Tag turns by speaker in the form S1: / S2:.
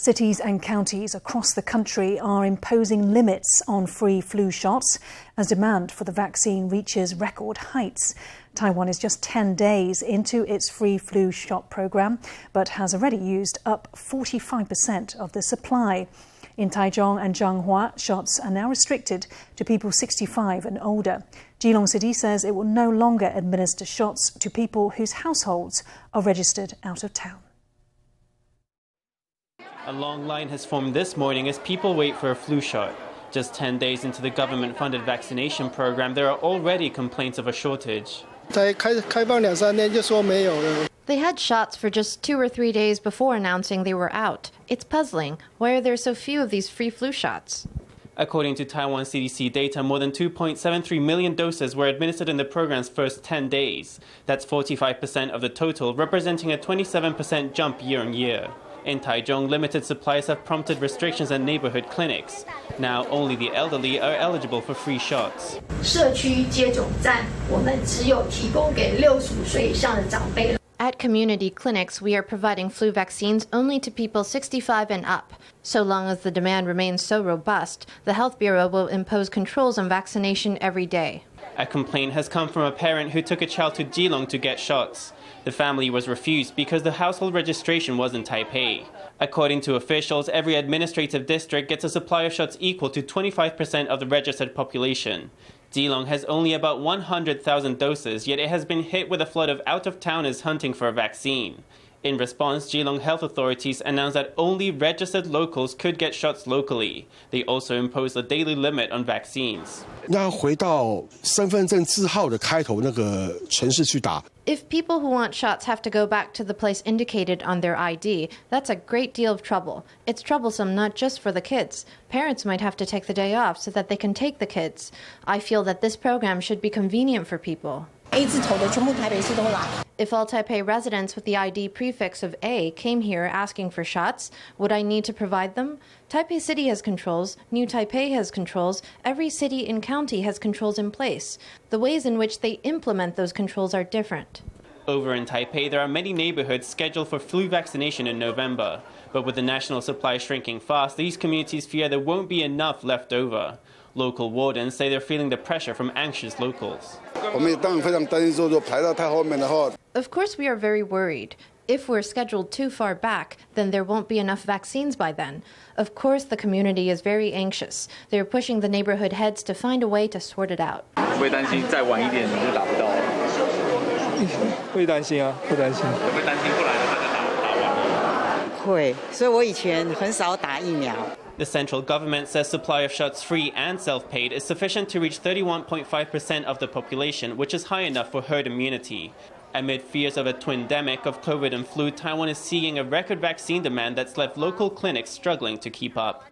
S1: Cities and counties across the country are imposing limits on free flu shots as demand for the vaccine reaches record heights. Taiwan is just 10 days into its free flu shot program, but has already used up 45% of the supply. In Taichung and Changhua, shots are now restricted to people 65 and older. Keelung City says it will no longer administer shots to people whose households are registered out of town.
S2: A long line has formed this morning as people wait for a flu shot. Just 10 days into the government-funded vaccination program, there are already complaints of a shortage.
S3: They
S4: had shots for just 2 or 3 days before announcing they were out. It's puzzling. Why are there so few of these free flu shots?
S2: According to Taiwan CDC data, more than 2.73 million doses were administered in the program's first 10 days. That's 45% of the total, representing a 27% jump year on year. In Taichung, limited supplies have prompted restrictions at neighborhood clinics. Now, only the elderly are eligible for free shots.
S4: At community clinics, we are providing flu vaccines only to people 65 and up. So long as the demand remains so robust, the Health Bureau will impose controls on vaccination every day.
S2: A complaint has come from a parent who took a child to Keelung to get shots. The family was refused because the household registration was in Taipei. According to officials, every administrative district gets a supply of shots equal to 25% of the registered population. Keelung has only about 100,000 doses, yet it has been hit with a flood of out-of-towners hunting for a vaccine. In response, Keelung health authorities announced that only registered locals could get shots locally. They also imposed a daily limit on vaccines.
S4: If people who want shots have to go back to the place indicated on their ID, that's a great deal of trouble. It's troublesome not just for the kids. Parents might have to take the day off so that they can take the kids. I feel that this program should be convenient for people. If all Taipei residents with the ID prefix of A came here asking for shots, would I need to provide them? Taipei City has controls, New Taipei has controls, every city and county has controls in place. The ways in which they implement those controls are different.
S2: Over in Taipei, there are many neighborhoods scheduled for flu vaccination in November. But with the national supply shrinking fast, these communities fear there won't be enough left over. Local wardens say they're feeling the pressure from anxious locals.
S4: Of course, we are very worried. If we're scheduled too far back, then there won't be enough vaccines by then. Of course, the community is very anxious. They're pushing the neighborhood heads to find a way to sort it out.
S2: The central government says supply of shots free and self-paid is sufficient to reach 31.5% of the population, which is high enough for herd immunity. Amid fears of a twindemic of COVID and flu, Taiwan is seeing a record vaccine demand that's left local clinics struggling to keep up.